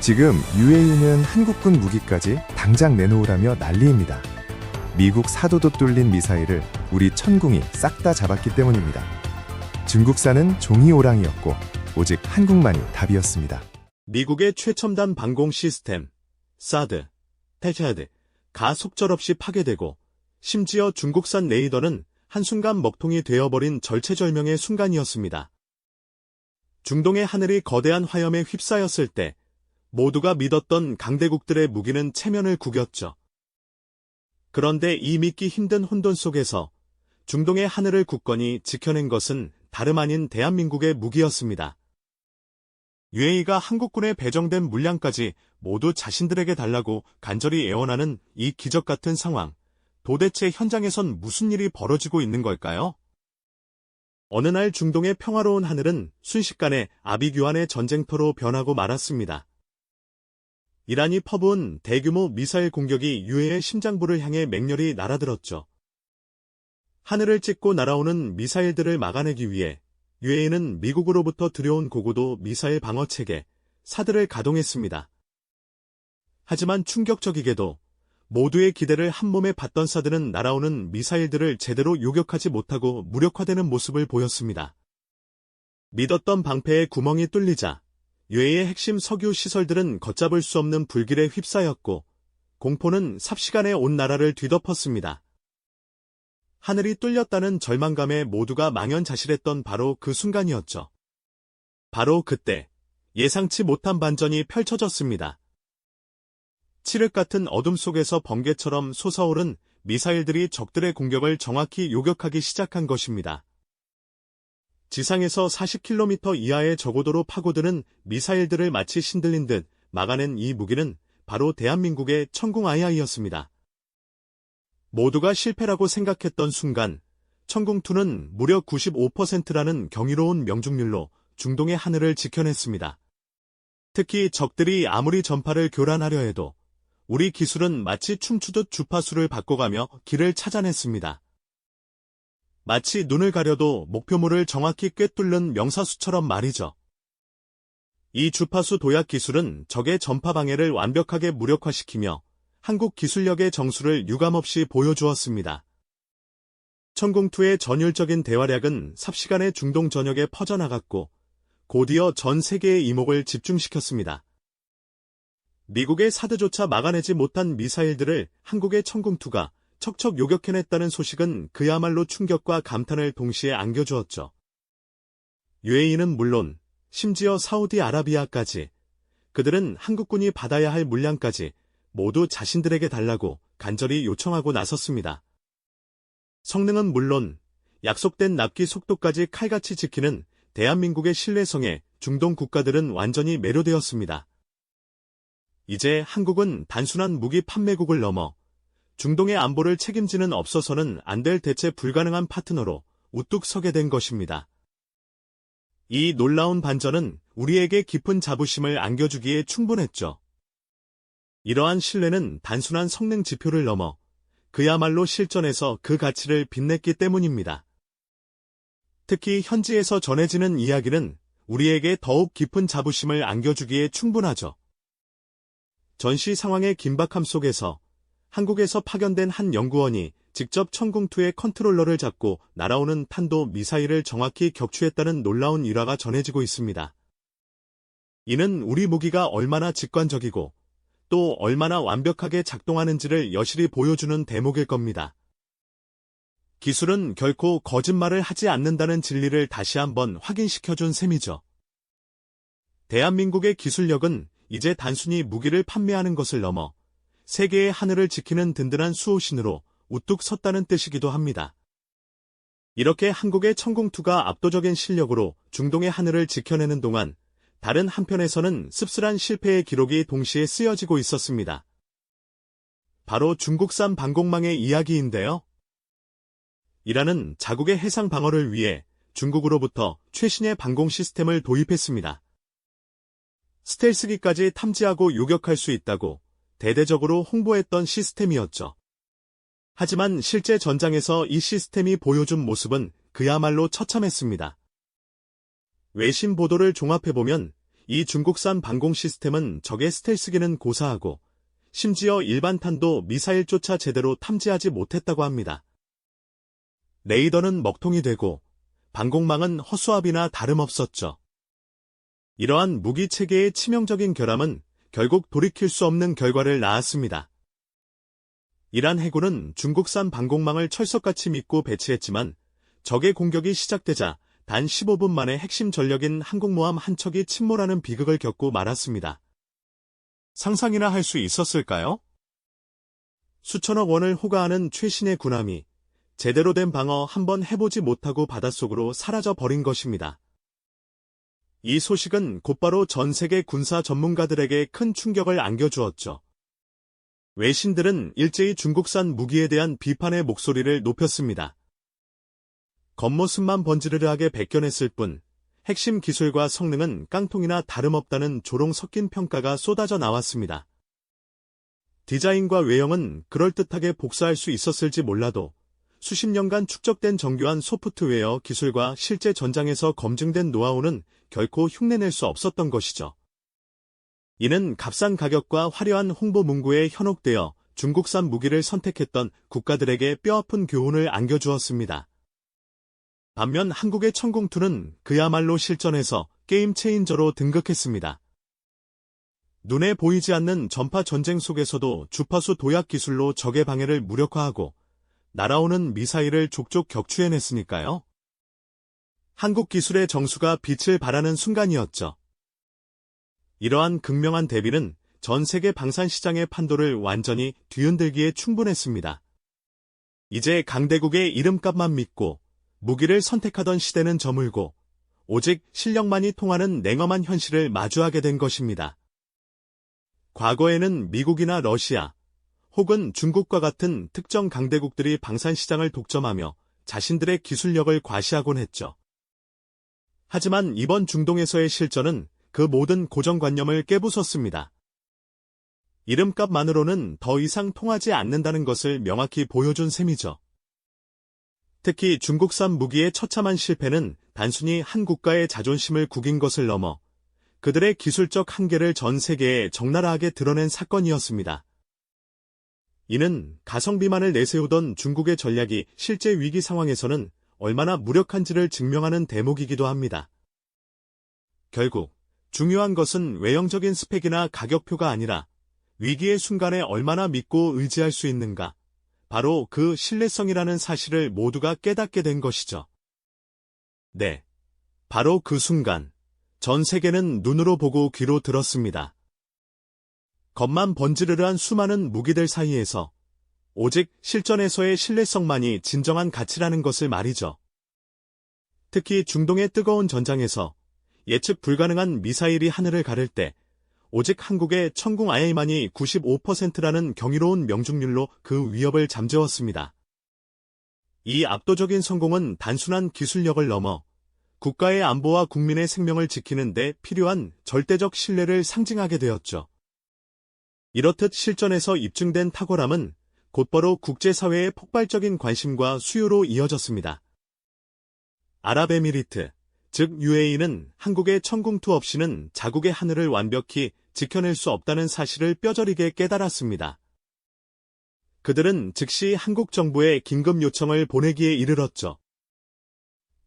지금 UAE는 한국군 무기까지 당장 내놓으라며 난리입니다. 미국 사도도 뚫린 미사일을 우리 천궁이 싹 다 잡았기 때문입니다. 중국산은 종이 오랑이었고 오직 한국만이 답이었습니다. 미국의 최첨단 방공 시스템, 사드, 테헤드가 속절없이 파괴되고 심지어 중국산 레이더는 한순간 먹통이 되어버린 절체절명의 순간이었습니다. 중동의 하늘이 거대한 화염에 휩싸였을 때 모두가 믿었던 강대국들의 무기는 체면을 구겼죠. 그런데 이 믿기 힘든 혼돈 속에서 중동의 하늘을 굳건히 지켜낸 것은 다름 아닌 대한민국의 무기였습니다. UAE가 한국군에 배정된 물량까지 모두 자신들에게 달라고 간절히 애원하는 이 기적 같은 상황. 도대체 현장에선 무슨 일이 벌어지고 있는 걸까요? 어느 날 중동의 평화로운 하늘은 순식간에 아비규환의 전쟁터로 변하고 말았습니다. 이란이 퍼부은 대규모 미사일 공격이 UAE의 심장부를 향해 맹렬히 날아들었죠. 하늘을 찢고 날아오는 미사일들을 막아내기 위해 UAE는 미국으로부터 들여온 고고도 미사일 방어체계, 사드를 가동했습니다. 하지만 충격적이게도 모두의 기대를 한몸에 받던 사드는 날아오는 미사일들을 제대로 요격하지 못하고 무력화되는 모습을 보였습니다. 믿었던 방패에 구멍이 뚫리자 UAE의 핵심 석유 시설들은 걷잡을 수 없는 불길에 휩싸였고 공포는 삽시간에 온 나라를 뒤덮었습니다. 하늘이 뚫렸다는 절망감에 모두가 망연자실했던 바로 그 순간이었죠. 바로 그때 예상치 못한 반전이 펼쳐졌습니다. 칠흑 같은 어둠 속에서 번개처럼 솟아오른 미사일들이 적들의 공격을 정확히 요격하기 시작한 것입니다. 지상에서 40km 이하의 저고도로 파고드는 미사일들을 마치 신들린 듯 막아낸 이 무기는 바로 대한민국의 천궁 II였습니다. 모두가 실패라고 생각했던 순간 천궁2는 무려 95%라는 경이로운 명중률로 중동의 하늘을 지켜냈습니다. 특히 적들이 아무리 전파를 교란하려 해도 우리 기술은 마치 춤추듯 주파수를 바꿔가며 길을 찾아냈습니다. 마치 눈을 가려도 목표물을 정확히 꿰뚫는 명사수처럼 말이죠. 이 주파수 도약 기술은 적의 전파 방해를 완벽하게 무력화시키며 한국 기술력의 정수를 유감없이 보여주었습니다. 천궁2의 전율적인 대활약은 삽시간에 중동 전역에 퍼져나갔고 곧이어 전 세계의 이목을 집중시켰습니다. 미국의 사드조차 막아내지 못한 미사일들을 한국의 천궁2가 척척 요격해냈다는 소식은 그야말로 충격과 감탄을 동시에 안겨주었죠. UAE는 물론 심지어 사우디아라비아까지 그들은 한국군이 받아야 할 물량까지 모두 자신들에게 달라고 간절히 요청하고 나섰습니다. 성능은 물론 약속된 납기 속도까지 칼같이 지키는 대한민국의 신뢰성에 중동 국가들은 완전히 매료되었습니다. 이제 한국은 단순한 무기 판매국을 넘어 중동의 안보를 책임지는 없어서는 안 될 대체 불가능한 파트너로 우뚝 서게 된 것입니다. 이 놀라운 반전은 우리에게 깊은 자부심을 안겨주기에 충분했죠. 이러한 신뢰는 단순한 성능 지표를 넘어 그야말로 실전에서 그 가치를 빛냈기 때문입니다. 특히 현지에서 전해지는 이야기는 우리에게 더욱 깊은 자부심을 안겨주기에 충분하죠. 전시 상황의 긴박함 속에서 한국에서 파견된 한 연구원이 직접 천궁2의 컨트롤러를 잡고 날아오는 탄도 미사일을 정확히 격추했다는 놀라운 일화가 전해지고 있습니다. 이는 우리 무기가 얼마나 직관적이고 또 얼마나 완벽하게 작동하는지를 여실히 보여주는 대목일 겁니다. 기술은 결코 거짓말을 하지 않는다는 진리를 다시 한번 확인시켜준 셈이죠. 대한민국의 기술력은 이제 단순히 무기를 판매하는 것을 넘어 세계의 하늘을 지키는 든든한 수호신으로 우뚝 섰다는 뜻이기도 합니다. 이렇게 한국의 천궁2가 압도적인 실력으로 중동의 하늘을 지켜내는 동안 다른 한편에서는 씁쓸한 실패의 기록이 동시에 쓰여지고 있었습니다. 바로 중국산 방공망의 이야기인데요. 이란은 자국의 해상 방어를 위해 중국으로부터 최신의 방공 시스템을 도입했습니다. 스텔스기까지 탐지하고 요격할 수 있다고 대대적으로 홍보했던 시스템이었죠. 하지만 실제 전장에서 이 시스템이 보여준 모습은 그야말로 처참했습니다. 외신 보도를 종합해보면 이 중국산 방공 시스템은 적의 스텔스기는 고사하고 심지어 일반탄도 미사일조차 제대로 탐지하지 못했다고 합니다. 레이더는 먹통이 되고 방공망은 허수아비나 다름없었죠. 이러한 무기 체계의 치명적인 결함은 결국 돌이킬 수 없는 결과를 낳았습니다. 이란 해군은 중국산 방공망을 철석같이 믿고 배치했지만 적의 공격이 시작되자 단 15분 만에 핵심 전력인 항공모함 한 척이 침몰하는 비극을 겪고 말았습니다. 상상이나 할 수 있었을까요? 수천억 원을 호가하는 최신의 군함이 제대로 된 방어 한번 해보지 못하고 바닷속으로 사라져 버린 것입니다. 이 소식은 곧바로 전 세계 군사 전문가들에게 큰 충격을 안겨주었죠. 외신들은 일제히 중국산 무기에 대한 비판의 목소리를 높였습니다. 겉모습만 번지르르하게 베껴냈을 뿐 핵심 기술과 성능은 깡통이나 다름없다는 조롱 섞인 평가가 쏟아져 나왔습니다. 디자인과 외형은 그럴듯하게 복사할 수 있었을지 몰라도 수십 년간 축적된 정교한 소프트웨어 기술과 실제 전장에서 검증된 노하우는 결코 흉내낼 수 없었던 것이죠. 이는 값싼 가격과 화려한 홍보 문구에 현혹되어 중국산 무기를 선택했던 국가들에게 뼈아픈 교훈을 안겨주었습니다. 반면 한국의 천궁2는 그야말로 실전에서 게임 체인저로 등극했습니다. 눈에 보이지 않는 전파 전쟁 속에서도 주파수 도약 기술로 적의 방해를 무력화하고 날아오는 미사일을 족족 격추해냈으니까요. 한국 기술의 정수가 빛을 발하는 순간이었죠. 이러한 극명한 대비는 전 세계 방산 시장의 판도를 완전히 뒤흔들기에 충분했습니다. 이제 강대국의 이름값만 믿고 무기를 선택하던 시대는 저물고 오직 실력만이 통하는 냉엄한 현실을 마주하게 된 것입니다. 과거에는 미국이나 러시아 혹은 중국과 같은 특정 강대국들이 방산시장을 독점하며 자신들의 기술력을 과시하곤 했죠. 하지만 이번 중동에서의 실전은 그 모든 고정관념을 깨부쉈습니다. 이름값만으로는 더 이상 통하지 않는다는 것을 명확히 보여준 셈이죠. 특히 중국산 무기의 처참한 실패는 단순히 한 국가의 자존심을 구긴 것을 넘어 그들의 기술적 한계를 전 세계에 적나라하게 드러낸 사건이었습니다. 이는 가성비만을 내세우던 중국의 전략이 실제 위기 상황에서는 얼마나 무력한지를 증명하는 대목이기도 합니다. 결국 중요한 것은 외형적인 스펙이나 가격표가 아니라 위기의 순간에 얼마나 믿고 의지할 수 있는가, 바로 그 신뢰성이라는 사실을 모두가 깨닫게 된 것이죠. 네, 바로 그 순간 전 세계는 눈으로 보고 귀로 들었습니다. 겉만 번지르르한 수많은 무기들 사이에서 오직 실전에서의 신뢰성만이 진정한 가치라는 것을 말이죠. 특히 중동의 뜨거운 전장에서 예측 불가능한 미사일이 하늘을 가를 때 오직 한국의 천궁 IA만이 95%라는 경이로운 명중률로 그 위협을 잠재웠습니다. 이 압도적인 성공은 단순한 기술력을 넘어 국가의 안보와 국민의 생명을 지키는 데 필요한 절대적 신뢰를 상징하게 되었죠. 이렇듯 실전에서 입증된 탁월함은 곧바로 국제사회의 폭발적인 관심과 수요로 이어졌습니다. 아랍에미리트, 즉 UAE는 한국의 천궁2 없이는 자국의 하늘을 완벽히 지켜낼 수 없다는 사실을 뼈저리게 깨달았습니다. 그들은 즉시 한국 정부에 긴급 요청을 보내기에 이르렀죠.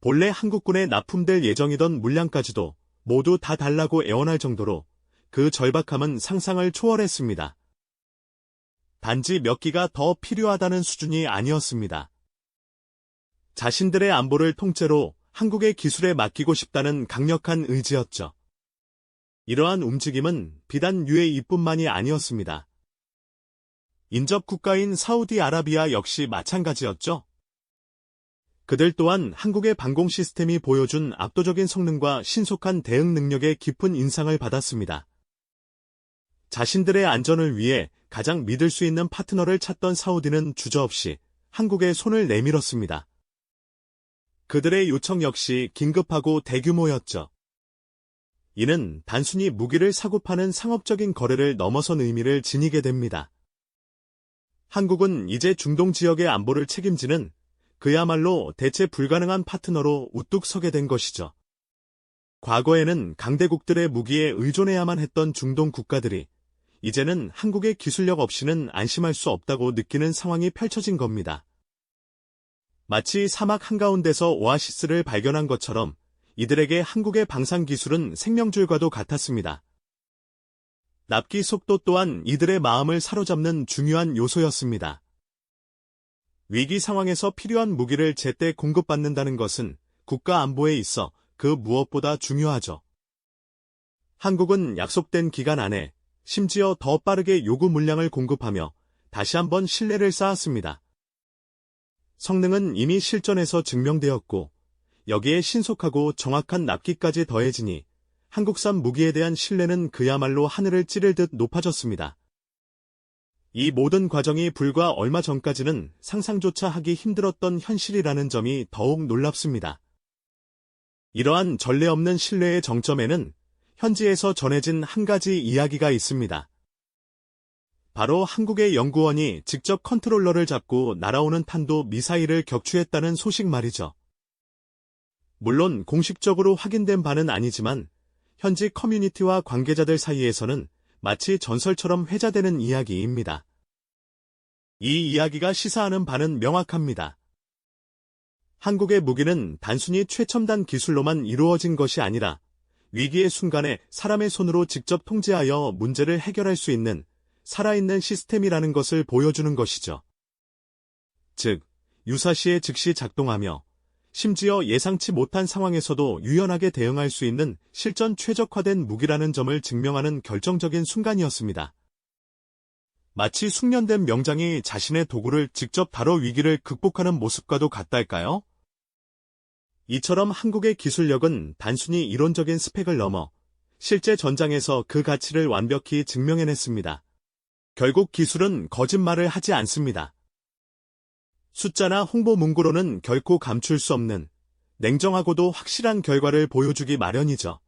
본래 한국군에 납품될 예정이던 물량까지도 모두 다 달라고 애원할 정도로 그 절박함은 상상을 초월했습니다. 단지 몇 기가 더 필요하다는 수준이 아니었습니다. 자신들의 안보를 통째로 한국의 기술에 맡기고 싶다는 강력한 의지였죠. 이러한 움직임은 비단 UAE뿐만이 아니었습니다. 인접 국가인 사우디아라비아 역시 마찬가지였죠. 그들 또한 한국의 방공 시스템이 보여준 압도적인 성능과 신속한 대응 능력에 깊은 인상을 받았습니다. 자신들의 안전을 위해 가장 믿을 수 있는 파트너를 찾던 사우디는 주저없이 한국에 손을 내밀었습니다. 그들의 요청 역시 긴급하고 대규모였죠. 이는 단순히 무기를 사고 파는 상업적인 거래를 넘어선 의미를 지니게 됩니다. 한국은 이제 중동 지역의 안보를 책임지는 그야말로 대체 불가능한 파트너로 우뚝 서게 된 것이죠. 과거에는 강대국들의 무기에 의존해야만 했던 중동 국가들이 이제는 한국의 기술력 없이는 안심할 수 없다고 느끼는 상황이 펼쳐진 겁니다. 마치 사막 한가운데서 오아시스를 발견한 것처럼 이들에게 한국의 방산 기술은 생명줄과도 같았습니다. 납기 속도 또한 이들의 마음을 사로잡는 중요한 요소였습니다. 위기 상황에서 필요한 무기를 제때 공급받는다는 것은 국가 안보에 있어 그 무엇보다 중요하죠. 한국은 약속된 기간 안에 심지어 더 빠르게 요구 물량을 공급하며 다시 한번 신뢰를 쌓았습니다. 성능은 이미 실전에서 증명되었고 여기에 신속하고 정확한 납기까지 더해지니 한국산 무기에 대한 신뢰는 그야말로 하늘을 찌를 듯 높아졌습니다. 이 모든 과정이 불과 얼마 전까지는 상상조차 하기 힘들었던 현실이라는 점이 더욱 놀랍습니다. 이러한 전례 없는 신뢰의 정점에는 현지에서 전해진 한 가지 이야기가 있습니다. 바로 한국의 연구원이 직접 컨트롤러를 잡고 날아오는 탄도 미사일을 격추했다는 소식 말이죠. 물론 공식적으로 확인된 바는 아니지만 현지 커뮤니티와 관계자들 사이에서는 마치 전설처럼 회자되는 이야기입니다. 이 이야기가 시사하는 바는 명확합니다. 한국의 무기는 단순히 최첨단 기술로만 이루어진 것이 아니라 위기의 순간에 사람의 손으로 직접 통제하여 문제를 해결할 수 있는 살아있는 시스템이라는 것을 보여주는 것이죠. 즉, 유사시에 즉시 작동하며 심지어 예상치 못한 상황에서도 유연하게 대응할 수 있는 실전 최적화된 무기라는 점을 증명하는 결정적인 순간이었습니다. 마치 숙련된 명장이 자신의 도구를 직접 다뤄 위기를 극복하는 모습과도 같달까요? 이처럼 한국의 기술력은 단순히 이론적인 스펙을 넘어 실제 전장에서 그 가치를 완벽히 증명해냈습니다. 결국 기술은 거짓말을 하지 않습니다. 숫자나 홍보 문구로는 결코 감출 수 없는 냉정하고도 확실한 결과를 보여주기 마련이죠.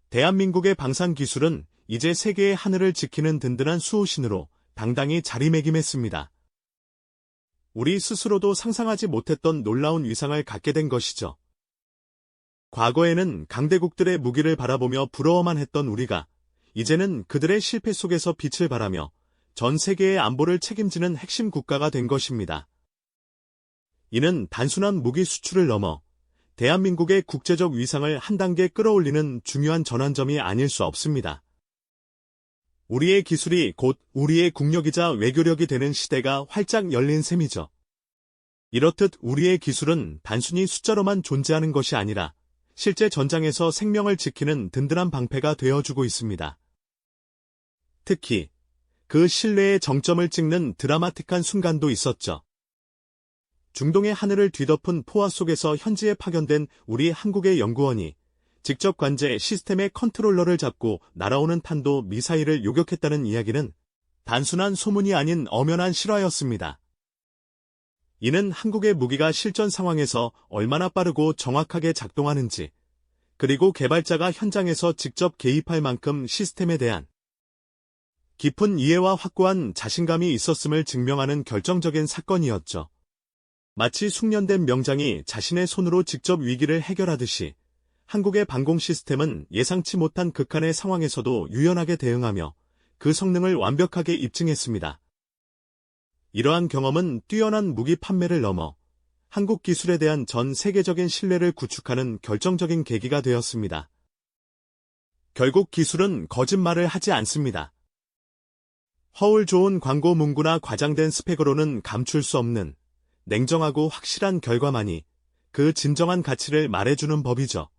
대한민국의 방산 기술은 이제 세계의 하늘을 지키는 든든한 수호신으로 당당히 자리매김했습니다. 우리 스스로도 상상하지 못했던 놀라운 위상을 갖게 된 것이죠. 과거에는 강대국들의 무기를 바라보며 부러워만 했던 우리가 이제는 그들의 실패 속에서 빛을 발하며 전 세계의 안보를 책임지는 핵심 국가가 된 것입니다. 이는 단순한 무기 수출을 넘어 대한민국의 국제적 위상을 한 단계 끌어올리는 중요한 전환점이 아닐 수 없습니다. 우리의 기술이 곧 우리의 국력이자 외교력이 되는 시대가 활짝 열린 셈이죠. 이렇듯 우리의 기술은 단순히 숫자로만 존재하는 것이 아니라 실제 전장에서 생명을 지키는 든든한 방패가 되어주고 있습니다. 특히 그 신뢰의 정점을 찍는 드라마틱한 순간도 있었죠. 중동의 하늘을 뒤덮은 포화 속에서 현지에 파견된 우리 한국의 연구원이 직접 관제 시스템의 컨트롤러를 잡고 날아오는 탄도 미사일을 요격했다는 이야기는 단순한 소문이 아닌 엄연한 실화였습니다. 이는 한국의 무기가 실전 상황에서 얼마나 빠르고 정확하게 작동하는지, 그리고 개발자가 현장에서 직접 개입할 만큼 시스템에 대한 깊은 이해와 확고한 자신감이 있었음을 증명하는 결정적인 사건이었죠. 마치 숙련된 명장이 자신의 손으로 직접 위기를 해결하듯이 한국의 방공 시스템은 예상치 못한 극한의 상황에서도 유연하게 대응하며 그 성능을 완벽하게 입증했습니다. 이러한 경험은 뛰어난 무기 판매를 넘어 한국 기술에 대한 전 세계적인 신뢰를 구축하는 결정적인 계기가 되었습니다. 결국 기술은 거짓말을 하지 않습니다. 허울 좋은 광고 문구나 과장된 스펙으로는 감출 수 없는 냉정하고 확실한 결과만이 그 진정한 가치를 말해주는 법이죠.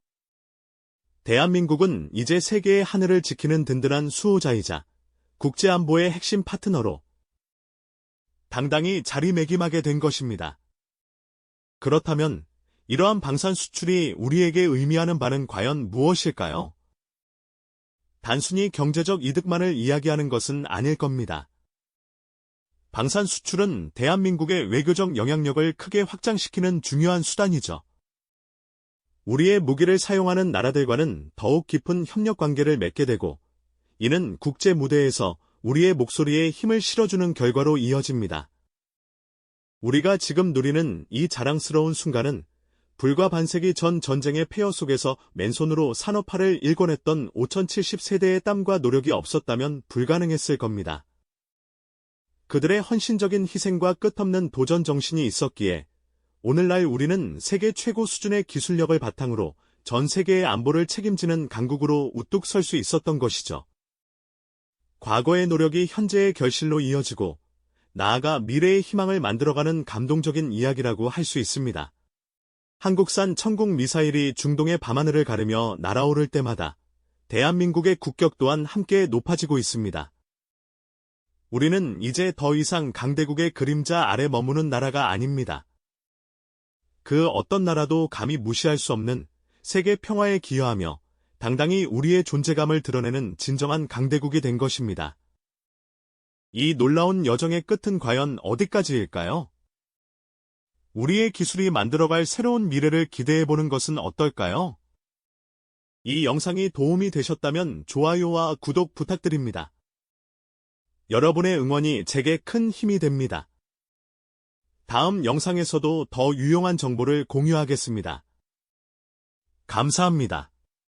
대한민국은 이제 세계의 하늘을 지키는 든든한 수호자이자 국제안보의 핵심 파트너로 당당히 자리매김하게 된 것입니다. 그렇다면 이러한 방산 수출이 우리에게 의미하는 바는 과연 무엇일까요? 단순히 경제적 이득만을 이야기하는 것은 아닐 겁니다. 방산 수출은 대한민국의 외교적 영향력을 크게 확장시키는 중요한 수단이죠. 우리의 무기를 사용하는 나라들과는 더욱 깊은 협력 관계를 맺게 되고, 이는 국제 무대에서 우리의 목소리에 힘을 실어주는 결과로 이어집니다. 우리가 지금 누리는 이 자랑스러운 순간은 불과 반세기 전 전쟁의 폐허 속에서 맨손으로 산업화를 일궈냈던 5070세대의 땀과 노력이 없었다면 불가능했을 겁니다. 그들의 헌신적인 희생과 끝없는 도전 정신이 있었기에 오늘날 우리는 세계 최고 수준의 기술력을 바탕으로 전 세계의 안보를 책임지는 강국으로 우뚝 설 수 있었던 것이죠. 과거의 노력이 현재의 결실로 이어지고 나아가 미래의 희망을 만들어가는 감동적인 이야기라고 할 수 있습니다. 한국산 천궁 미사일이 중동의 밤하늘을 가르며 날아오를 때마다 대한민국의 국격 또한 함께 높아지고 있습니다. 우리는 이제 더 이상 강대국의 그림자 아래 머무는 나라가 아닙니다. 그 어떤 나라도 감히 무시할 수 없는 세계 평화에 기여하며 당당히 우리의 존재감을 드러내는 진정한 강대국이 된 것입니다. 이 놀라운 여정의 끝은 과연 어디까지일까요? 우리의 기술이 만들어갈 새로운 미래를 기대해보는 것은 어떨까요? 이 영상이 도움이 되셨다면 좋아요와 구독 부탁드립니다. 여러분의 응원이 제게 큰 힘이 됩니다. 다음 영상에서도 더 유용한 정보를 공유하겠습니다. 감사합니다.